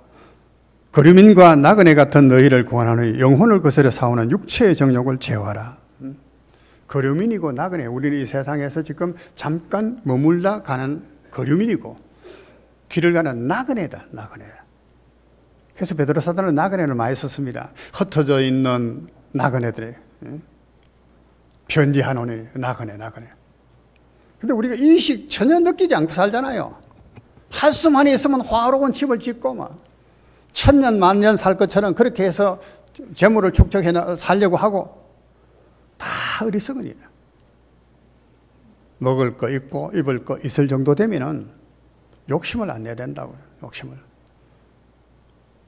거류민과 나그네 같은 너희를 구원하노니 영혼을 거스려 싸우는 육체의 정욕을 제어하라. 거류민이고 나그네, 우리는 이 세상에서 지금 잠깐 머물다 가는 거류민이고 길을 가는 나그네다. 나그네. 그래서 베드로 사도는 나그네를 많이 썼습니다. 흩어져 있는 나그네들의 편지하노니 나그네. 근데 우리가 인식 전혀 느끼지 않고 살잖아요. 할 수만 있으면 화로운 집을 짓고 막 천년 만년 살 것처럼 그렇게 해서 재물을 축적해 살려고 하고, 다 어리석은 일이야. 먹을 거 있고 입을 거 있을 정도 되면은 욕심을 안 내야 된다고요. 욕심을.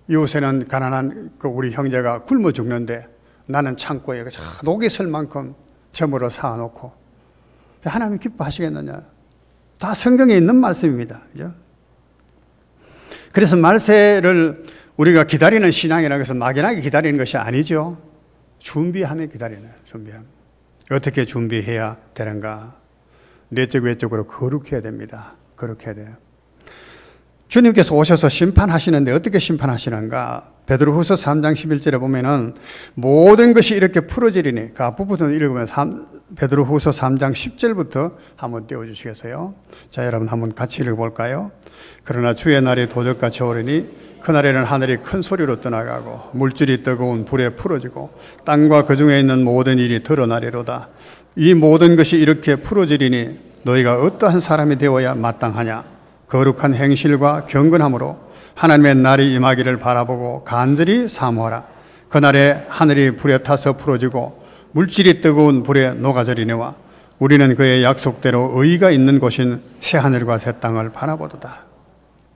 이웃에는 가난한 우리 형제가 굶어 죽는데 나는 창고에 녹이 슬 만큼 재물을 쌓아놓고 하나님 기뻐하시겠느냐? 다 성경에 있는 말씀입니다. 그죠? 그래서 말세를 우리가 기다리는 신앙이라고 해서 막연하게 기다리는 것이 아니죠. 준비하며 기다리는, 준비하며. 어떻게 준비해야 되는가? 내적 외적으로 거룩해야 됩니다. 거룩해야 돼요. 주님께서 오셔서 심판하시는데 어떻게 심판하시는가? 베드로후서 3장 11절에 보면은 모든 것이 이렇게 풀어지리니, 그 앞부분을 읽으면 베드로후서 3장 10절부터 한번 띄워주시겠어요? 자, 여러분 한번 같이 읽어볼까요? 그러나 주의 날이 도적같이 오르니 그날에는 하늘이 큰 소리로 떠나가고 물질이 뜨거운 불에 풀어지고 땅과 그 중에 있는 모든 일이 드러나리로다. 이 모든 것이 이렇게 풀어지리니 너희가 어떠한 사람이 되어야 마땅하냐? 거룩한 행실과 경건함으로 하나님의 날이 임하기를 바라보고 간절히 사모하라. 그날에 하늘이 불에 타서 풀어지고 물질이 뜨거운 불에 녹아져리니와 우리는 그의 약속대로 의가 있는 곳인 새하늘과 새 땅을 바라보도다.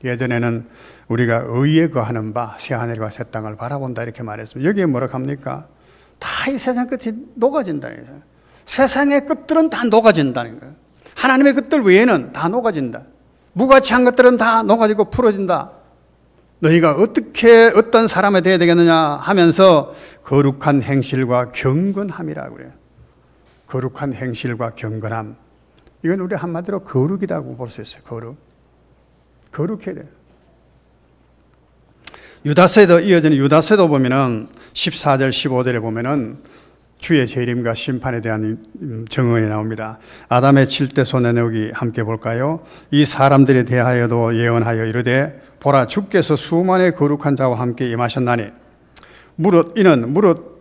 예전에는 우리가 의에 거하는 바 새하늘과 새 땅을 바라본다 이렇게 말했습니다. 여기에 뭐라고 합니까? 다 이 세상 끝이 녹아진다는 거예요. 세상의 끝들은 다 녹아진다는 거예요. 하나님의 끝들 외에는 다 녹아진다. 무가치한 것들은 다 녹아지고 풀어진다. 너희가 어떻게 어떤 사람이 되어야 되겠느냐 하면서 거룩한 행실과 경건함이라고 그래요. 거룩한 행실과 경건함. 이건 우리 한마디로 거룩이라고 볼 수 있어요. 거룩해야 돼요. 유다서에도 이어지는 유다서도 보면은 14절 15절에 보면은 주의 재림과 심판에 대한 증언이 나옵니다. 아담의 7대 소년에게 함께 볼까요? 이 사람들에 대하여도 예언하여 이르되 보라 주께서 수만의 거룩한 자와 함께 임하셨나니 이는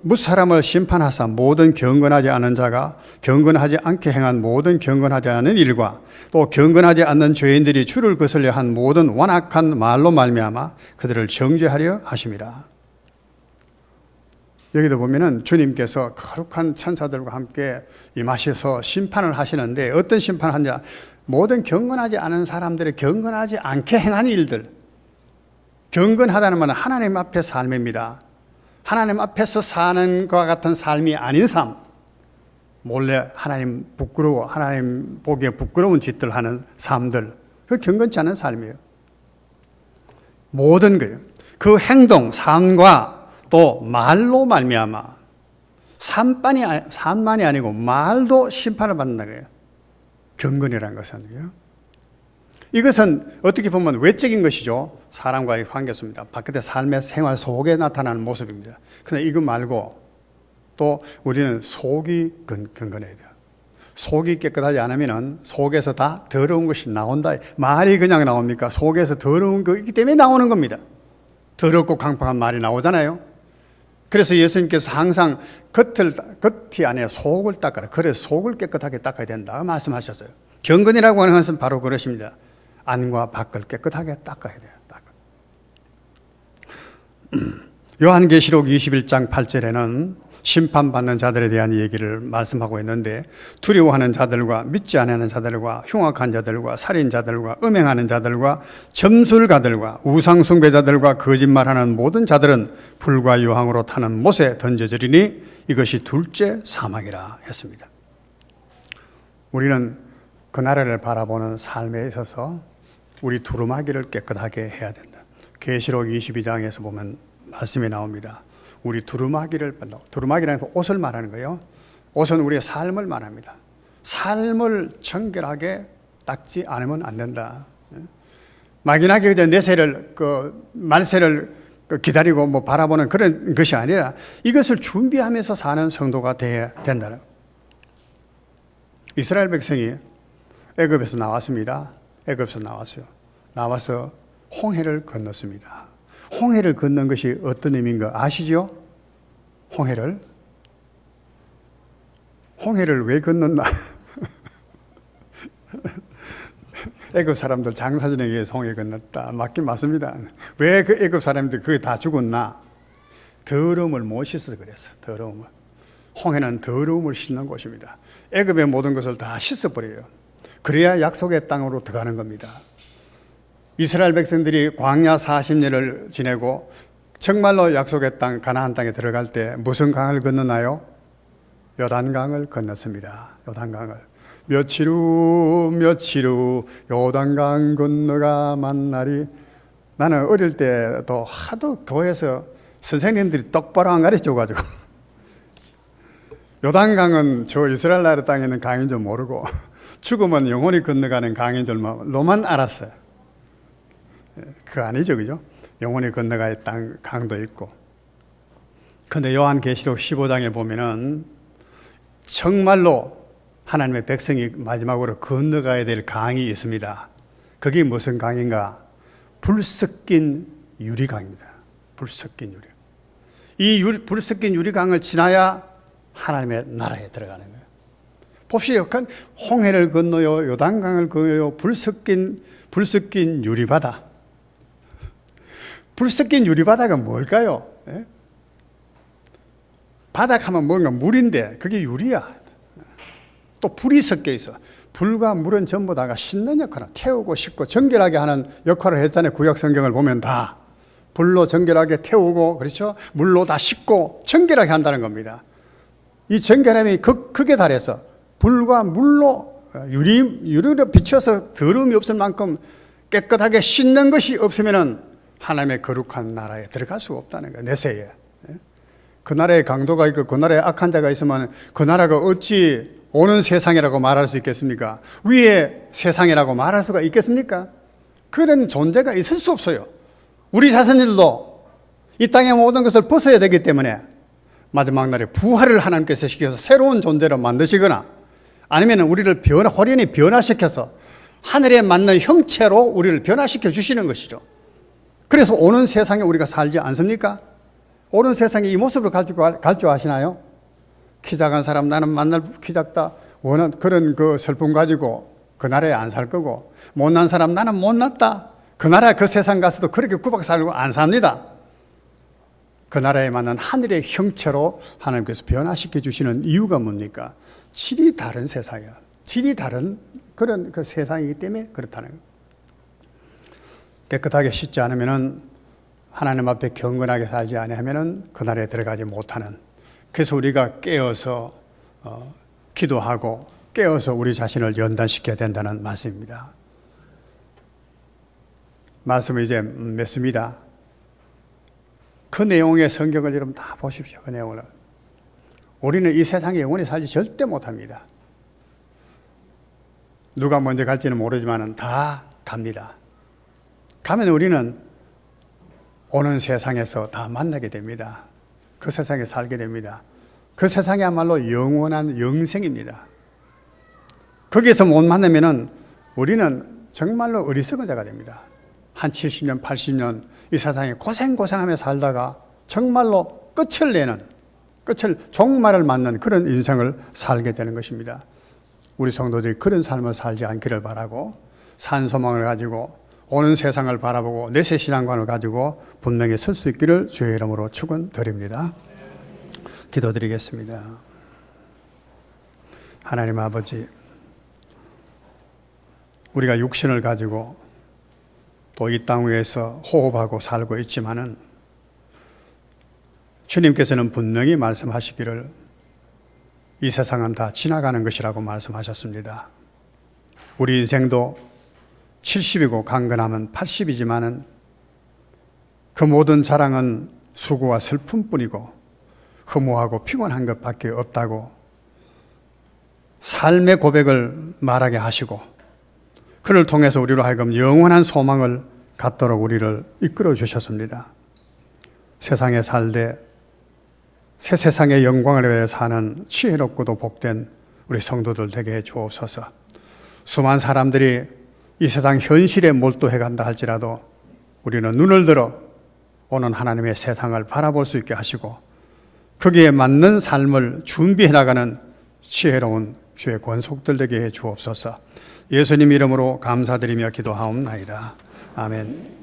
무사람을 심판하사 모든 경건하지 않은 자가 경건하지 않게 행한 모든 경건하지 않은 일과 또 경건하지 않는 죄인들이 주를 거슬려 한 모든 완악한 말로 말미암아 그들을 정죄하려 하심이라. 여기도 보면은 주님께서 거룩한 천사들과 함께 임하셔서 심판을 하시는데 어떤 심판을 하냐? 모든 경건하지 않은 사람들의 경건하지 않게 행한 일들. 경건하다는 말은 하나님 앞에 삶입니다. 하나님 앞에서 사는 것과 같은 삶이 아닌 삶. 몰래 하나님 보기에 부끄러운 짓들 하는 삶들. 그 경건치 않은 삶이에요. 모든 거예요. 그 행동, 삶과 또 말로 말미암아 삶만이 아니고 말도 심판을 받는다 그래요. 경건이라는 것은. 이것은 어떻게 보면 외적인 것이죠. 사람과의 관계입니다. 바깥의 삶의 생활 속에 나타나는 모습입니다. 그런데 이거 말고 또 우리는 속이 경건해야 돼요. 속이 깨끗하지 않으면 속에서 다 더러운 것이 나온다. 말이 그냥 나옵니까? 속에서 더러운 거기 때문에 나오는 겁니다. 더럽고 강팍한 말이 나오잖아요. 그래서 예수님께서 항상 겉이 아니라 속을 닦아라. 그래서 속을 깨끗하게 닦아야 된다 말씀하셨어요. 경건이라고 하는 것은 바로 그것입니다. 안과 밖을 깨끗하게 닦아야 돼요. 요한계시록 21장 8절에는 심판받는 자들에 대한 얘기를 말씀하고 있는데 두려워하는 자들과 믿지 않는 자들과 흉악한 자들과 살인자들과 음행하는 자들과 점술가들과 우상숭배자들과 거짓말하는 모든 자들은 불과 유황으로 타는 못에 던져지리니 이것이 둘째 사망이라 했습니다. 우리는 그 나라를 바라보는 삶에 있어서 우리 두루마기를 깨끗하게 해야 된다. 계시록 22장에서 보면 말씀이 나옵니다. 우리 두루마기를 뺀다. 두루마기라는 것은 옷을 말하는 거예요. 옷은 우리의 삶을 말합니다. 삶을 정결하게 닦지 않으면 안 된다. 막연하게 말세를 기다리고 뭐 바라보는 그런 것이 아니라 이것을 준비하면서 사는 성도가 되어야 된다는. 이스라엘 백성이 애굽에서 나왔습니다. 애굽에서 나왔어요. 나와서 홍해를 건넜습니다. 홍해를 건넌 것이 어떤 의미인가 아시죠? 홍해를 왜 건넜나? 애굽 사람들 장사진에 의해서 홍해 건넜다. 맞긴 맞습니다. 왜 그 애굽 사람들 그게 다 죽었나? 더러움을 못 씻어서 그랬어. 더러움을. 홍해는 더러움을 씻는 곳입니다. 애굽의 모든 것을 다 씻어버려요. 그래야 약속의 땅으로 들어가는 겁니다. 이스라엘 백성들이 광야 40년을 지내고 정말로 약속의 땅 가나안 땅에 들어갈 때 무슨 강을 건너나요? 요단강을 건넜습니다. 요단강을. 며칠 후 요단강 건너가 만나리. 나는 어릴 때도 하도 교회에서 선생님들이 똑바로 안 가르쳐가지고 요단강은 저 이스라엘 나라 땅에 있는 강인 줄 모르고 죽으면 영원히 건너가는 강인 줄로만 알았어요. 그거 아니죠, 그죠? 영원히 건너갈 땅 강도 있고. 근데 요한계시록 15장에 보면은 정말로 하나님의 백성이 마지막으로 건너가야 될 강이 있습니다. 그게 무슨 강인가? 불 섞인 유리강입니다. 불 섞인 유리. 이 불 섞인 유리강을 지나야 하나님의 나라에 들어가는 거예요. 봅시다. 홍해를 건너요, 요단강을 건너요, 불 섞인 유리바다. 불 섞인 유리바다가 뭘까요? 예? 바닥하면 뭔가 물인데 그게 유리야. 또 불이 섞여 있어. 불과 물은 전부 다가 씻는 역할을, 태우고 씻고 정결하게 하는 역할을 했잖아요. 구약 성경을 보면 다 불로 정결하게 태우고, 그렇죠? 물로 다 씻고 정결하게 한다는 겁니다. 이 정결함이 극에 달해서 불과 물로 유리로 비춰서 더러움이 없을 만큼 깨끗하게 씻는 것이 없으면은 하나님의 거룩한 나라에 들어갈 수가 없다는 거예요. 내세에. 그 나라에 강도가 있고 그 나라에 악한 자가 있으면 그 나라가 어찌 오는 세상이라고 말할 수 있겠습니까? 위의 세상이라고 말할 수가 있겠습니까? 그런 존재가 있을 수 없어요. 우리 자신들도 이 땅의 모든 것을 벗어야 되기 때문에 마지막 날에 부활을 하나님께서 시켜서 새로운 존재로 만드시거나 아니면 우리를 홀연히 변화시켜서 하늘에 맞는 형체로 우리를 변화시켜 주시는 것이죠. 그래서 오는 세상에 우리가 살지 않습니까? 오는 세상에 이 모습을 갈 줄 아시나요? 키 작은 사람, 나는 만날 키 작다 원한 그런 그 슬픔 가지고 그 나라에 안 살 거고, 못난 사람, 나는 못났다, 그 나라 그 세상 가서도 그렇게 구박 살고 안 삽니다. 그 나라에 맞는 하늘의 형체로 하나님께서 변화시켜 주시는 이유가 뭡니까? 질이 다른 세상이야. 질이 다른 그런 그 세상이기 때문에 그렇다는 거예요. 깨끗하게 씻지 않으면은, 하나님 앞에 경건하게 살지 않으면은 그 나라에 들어가지 못하는. 그래서 우리가 깨어서 기도하고 깨어서 우리 자신을 연단시켜야 된다는 말씀입니다. 말씀을 이제 맺습니다. 그 내용의 성경을 여러분 다 보십시오. 그 내용을. 우리는 이 세상에 영원히 살지 절대 못합니다. 누가 먼저 갈지는 모르지만 다 갑니다. 가면 우리는 오는 세상에서 다 만나게 됩니다. 그 세상에 살게 됩니다. 그 세상이야말로 영원한 영생입니다. 거기에서 못 만나면은 우리는 정말로 어리석은 자가 됩니다. 한 70년, 80년 이 세상에 고생하며 살다가 정말로 끝을 종말을 맞는 그런 인생을 살게 되는 것입니다. 우리 성도들이 그런 삶을 살지 않기를 바라고, 산 소망을 가지고 오는 세상을 바라보고 내세 신앙관을 가지고 분명히 설 수 있기를 주의 이름으로 축원드립니다. 기도드리겠습니다. 하나님 아버지, 우리가 육신을 가지고 또 이 땅 위에서 호흡하고 살고 있지만은 주님께서는 분명히 말씀하시기를 이 세상은 다 지나가는 것이라고 말씀하셨습니다. 우리 인생도 70이고 강건하면 80이지만은 그 모든 자랑은 수고와 슬픔뿐이고 허무하고 피곤한 것밖에 없다고 삶의 고백을 말하게 하시고, 그를 통해서 우리로 하여금 영원한 소망을 갖도록 우리를 이끌어 주셨습니다. 세상에 살되 새 세상의 영광을 위해 사는 지혜롭고도 복된 우리 성도들 되게 해 주옵소서. 수많은 사람들이 이 세상 현실에 몰두해 간다 할지라도 우리는 눈을 들어 오는 하나님의 세상을 바라볼 수 있게 하시고 거기에 맞는 삶을 준비해 나가는 지혜로운 교회 권속들 되게 해 주옵소서. 예수님 이름으로 감사드리며 기도하옵나이다. 아멘.